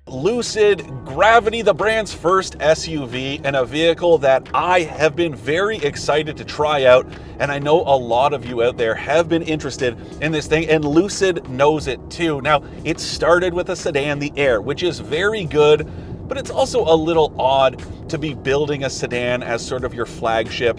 Lucid Gravity, the brand's first SUV, and a vehicle that I have been very excited to try out, and I know a lot of you out there have been interested in this thing, and Lucid knows it too. Now, it started with a sedan, the Air, which is very good, but it's also a little odd to be building a sedan as sort of your flagship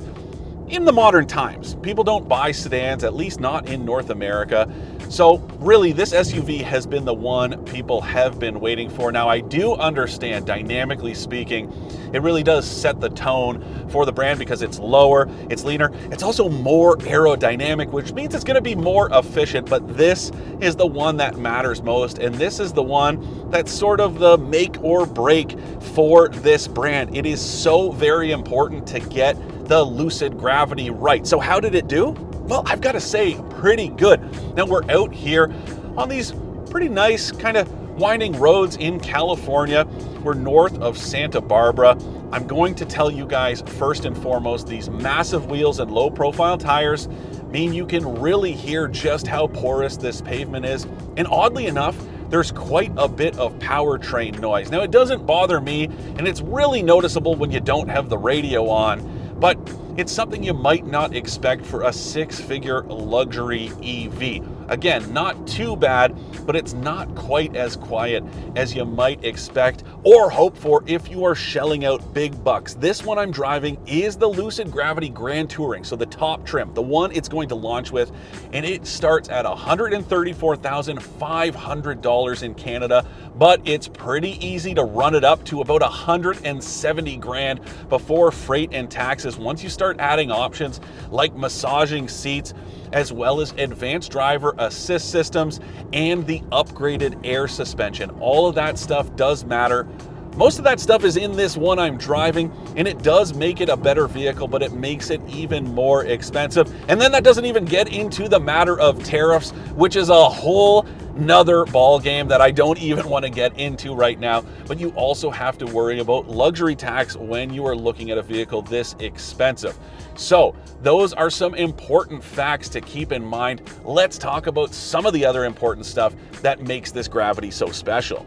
in the modern times. People don't buy sedans, at least not in North America. So really, this SUV has been the one people have been waiting for. Now, I do understand, dynamically speaking, it really does set the tone for the brand because it's lower, it's leaner, it's also more aerodynamic, which means it's gonna be more efficient, but this is the one that matters most, and this is the one that's sort of the make or break for this brand. It is so very important to get the Lucid Gravity right. So how did it do? Well, I've got to say, pretty good. Now, we're out here on these pretty nice kind of winding roads in California. We're north of Santa Barbara. I'm going to tell you guys, first and foremost, these massive wheels and low profile tires mean you can really hear just how porous this pavement is. And oddly enough, there's quite a bit of powertrain noise. Now, it doesn't bother me, and it's really noticeable when you don't have the radio on, but it's something you might not expect for a six-figure luxury EV. Again, not too bad, but it's not quite as quiet as you might expect or hope for if you are shelling out big bucks. This one I'm driving is the Lucid Gravity Grand Touring, so the top trim, the one it's going to launch with, and it starts at $134,500 in Canada, but it's pretty easy to run it up to about 170 grand before freight and taxes once you start adding options like massaging seats, as well as advanced driver assist systems and the upgraded air suspension. All of that stuff does matter. Most of that stuff is in this one I'm driving, and it does make it a better vehicle, but it makes it even more expensive. And then that doesn't even get into the matter of tariffs, which is a whole another ball game that I don't even want to get into right now. But you also have to worry about luxury tax when you are looking at a vehicle this expensive. So those are some important facts to keep in mind. Let's talk about some of the other important stuff that makes this Gravity so special.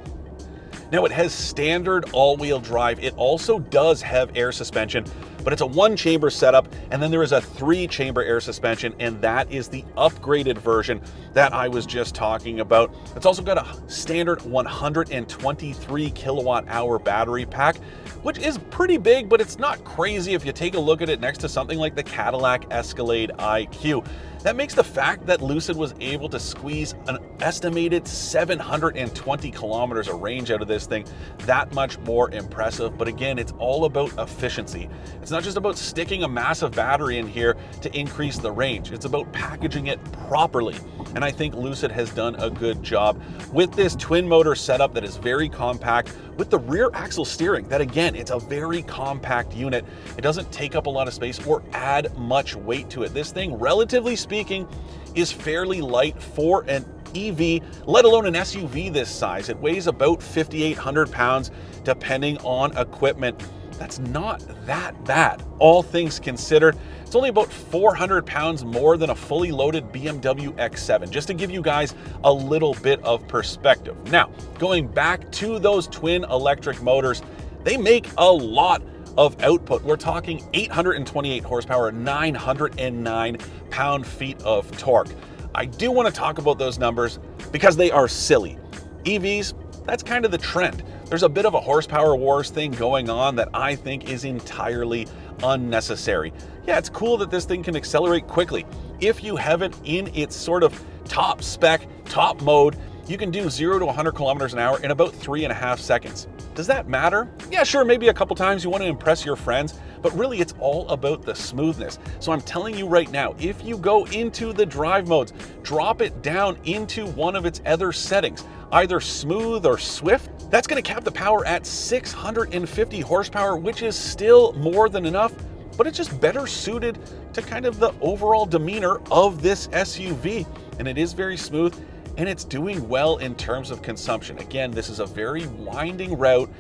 Now, it has standard all-wheel drive. It also does have air suspension, but it's a one-chamber setup, and then there is a three-chamber air suspension, and that is the upgraded version that I was just talking about. It's also got a standard 123 kilowatt-hour battery pack, which is pretty big, but it's not crazy if you take a look at it next to something like the Cadillac Escalade IQ. That makes the fact that Lucid was able to squeeze an estimated 720 kilometers of range out of this thing that much more impressive. But again, it's all about efficiency. It's not just about sticking a massive battery in here to increase the range. It's about packaging it properly. And I think Lucid has done a good job with this twin motor setup that is very compact, with the rear axle steering that, again, it's a very compact unit. It doesn't take up a lot of space or add much weight to it. This thing, relatively speaking, is fairly light for an EV, let alone an SUV this size. It weighs about 5,800 pounds, depending on equipment. That's not that bad, all things considered. It's only about 400 pounds more than a fully loaded BMW X7, just to give you guys a little bit of perspective. Now, going back to those twin electric motors, they make a lot of output. We're talking 828 horsepower, 909 pound-feet of torque. I do want to talk about those numbers because they are silly. EVs, that's kind of the trend. There's a bit of a horsepower wars thing going on that I think is entirely unnecessary. Yeah, it's cool that this thing can accelerate quickly. If you have it in its sort of top spec, top mode, you can do 0 to 100 kilometers an hour in about 3.5 seconds. Does that matter? Yeah, sure, maybe a couple times you want to impress your friends, but really it's all about the smoothness. So I'm telling you right now, if you go into the drive modes, drop it down into one of its other settings, either smooth or swift, that's going to cap the power at 650 horsepower, which is still more than enough, but it's just better suited to kind of the overall demeanor of this SUV. And it is very smooth, and it's doing well in terms of consumption. Again, this is a very winding route,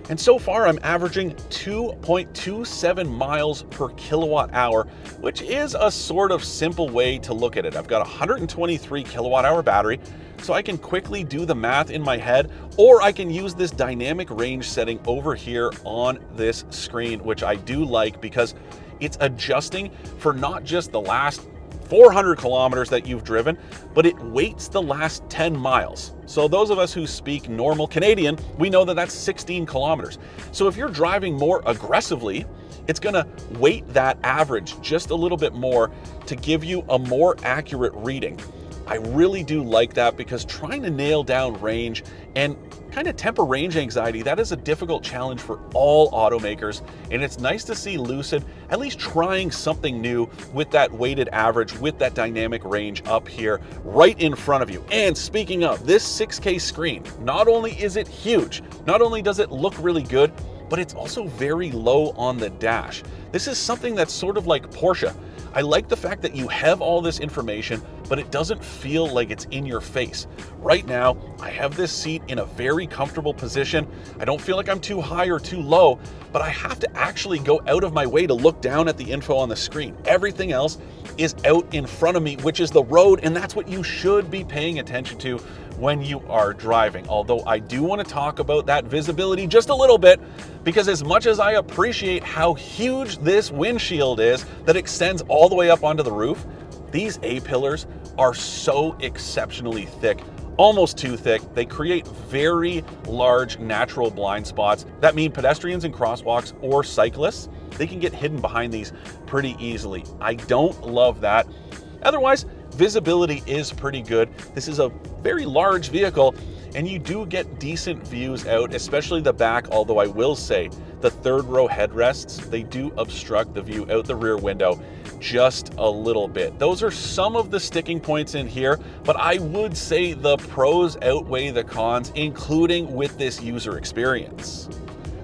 And so far I'm averaging 2.27 miles per kilowatt hour, which is a sort of simple way to look at it. I've got a 123 kilowatt hour battery, so I can quickly do the math in my head, or I can use this dynamic range setting over here on this screen, which I do like because it's adjusting for not just the last 400 kilometers that you've driven, but it weights the last 10 miles. So those of us who speak normal Canadian, we know that that's 16 kilometers. So if you're driving more aggressively, it's gonna weight that average just a little bit more to give you a more accurate reading. I really do like that because trying to nail down range and kind of temper range anxiety, that is a difficult challenge for all automakers. And it's nice to see Lucid at least trying something new with that weighted average, with that dynamic range up here right in front of you. And speaking of, this 6K screen, not only is it huge, not only does it look really good, but it's also very low on the dash. This is something that's sort of like Porsche. I like the fact that you have all this information, but it doesn't feel like it's in your face. Right now, I have this seat in a very comfortable position. I don't feel like I'm too high or too low, but I have to actually go out of my way to look down at the info on the screen. Everything else is out in front of me, which is the road, and that's what you should be paying attention to when you are driving. Although I do want to talk about that visibility just a little bit, because as much as I appreciate how huge this windshield is that extends all the way up onto the roof, these A-pillars are so exceptionally thick, almost too thick. They create very large natural blind spots that mean pedestrians in crosswalks or cyclists, they can get hidden behind these pretty easily. I don't love that. Otherwise, visibility is pretty good. This is a very large vehicle, and you do get decent views out, especially the back, although I will say the third row headrests, they do obstruct the view out the rear window just a little bit. Those are some of the sticking points in here, but I would say the pros outweigh the cons, including with this user experience.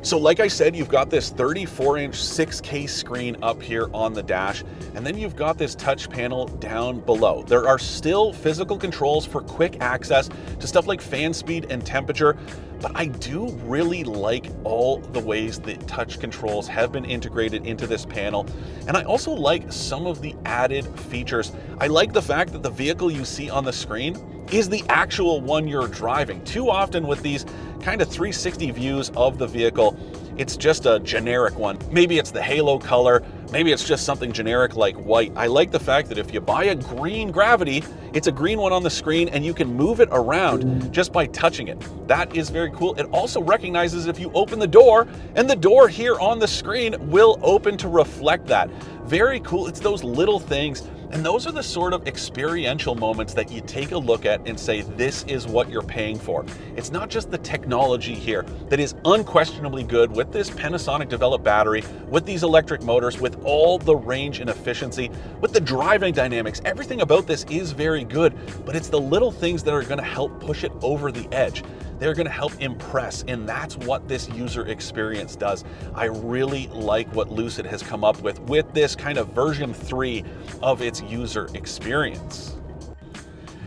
So like I said, you've got this 34-inch 6K screen up here on the dash, and then you've got this touch panel down below. There are still physical controls for quick access to stuff like fan speed and temperature, but I do really like all the ways that touch controls have been integrated into this panel. And I also like some of the added features. I like the fact that the vehicle you see on the screen is the actual one you're driving. Too often with these kind of 360 views of the vehicle, it's just a generic one. Maybe it's the halo color, maybe it's just something generic like white. I like the fact that if you buy a green Gravity, it's a green one on the screen and you can move it around just by touching it. That is very cool. It also recognizes if you open the door, and the door here on the screen will open to reflect that. Very cool. It's those little things. And those are the sort of experiential moments that you take a look at and say, this is what you're paying for. It's not just the technology here that is unquestionably good with this Panasonic developed battery, with these electric motors, with all the range and efficiency, with the driving dynamics. Everything about this is very good, but it's the little things that are going to help push it over the edge. They're going to help impress, and that's what this user experience does. I really like what Lucid has come up with this kind of version 3 of its user experience.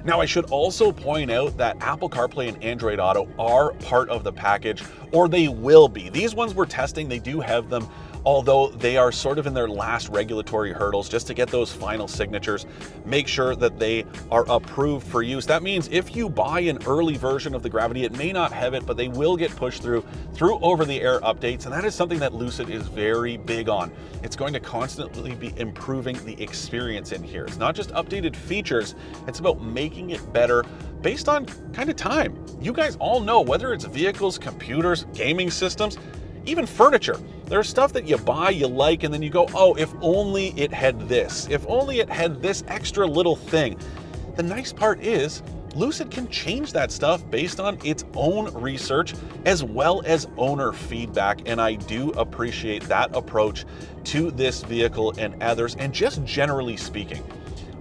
Now, I should also point out that Apple CarPlay and Android Auto are part of the package, or they will be. These ones we're testing, they do have them, although they are sort of in their last regulatory hurdles just to get those final signatures, make sure that they are approved for use. That means if you buy an early version of the Gravity, it may not have it, but they will get pushed through over-the-air updates, and that is something that Lucid is very big on. It's going to constantly be improving the experience in here. It's not just updated features, it's about making it better based on kind of time. You guys all know, whether it's vehicles, computers, gaming systems, even furniture. There's stuff that you buy, you like, and then you go, oh, if only it had this. If only it had this extra little thing. The nice part is, Lucid can change that stuff based on its own research as well as owner feedback, and I do appreciate that approach to this vehicle and others, and just generally speaking.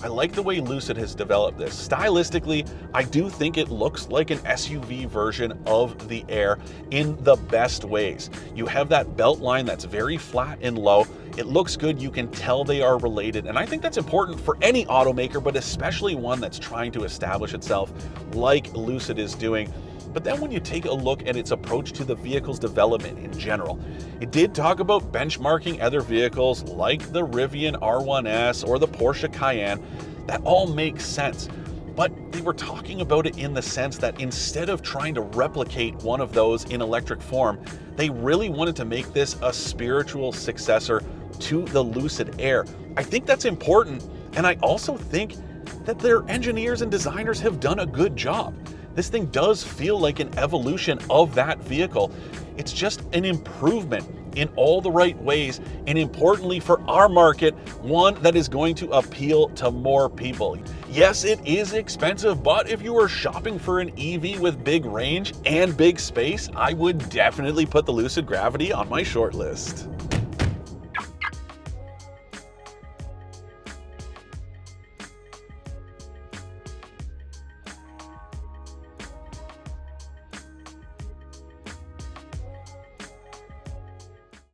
I like the way Lucid has developed this. Stylistically, I do think it looks like an SUV version of the Air in the best ways. You have that belt line that's very flat and low. It looks good, you can tell they are related, and I think that's important for any automaker, but especially one that's trying to establish itself like Lucid is doing. But then when you take a look at its approach to the vehicle's development in general, it did talk about benchmarking other vehicles like the Rivian R1S or the Porsche Cayenne. That all makes sense. But they were talking about it in the sense that instead of trying to replicate one of those in electric form, they really wanted to make this a spiritual successor to the Lucid Air. I think that's important, and I also think that their engineers and designers have done a good job. This thing does feel like an evolution of that vehicle. It's just an improvement in all the right ways, and importantly for our market, one that is going to appeal to more people. Yes, it is expensive, but if you are shopping for an EV with big range and big space, I would definitely put the Lucid Gravity on my short list.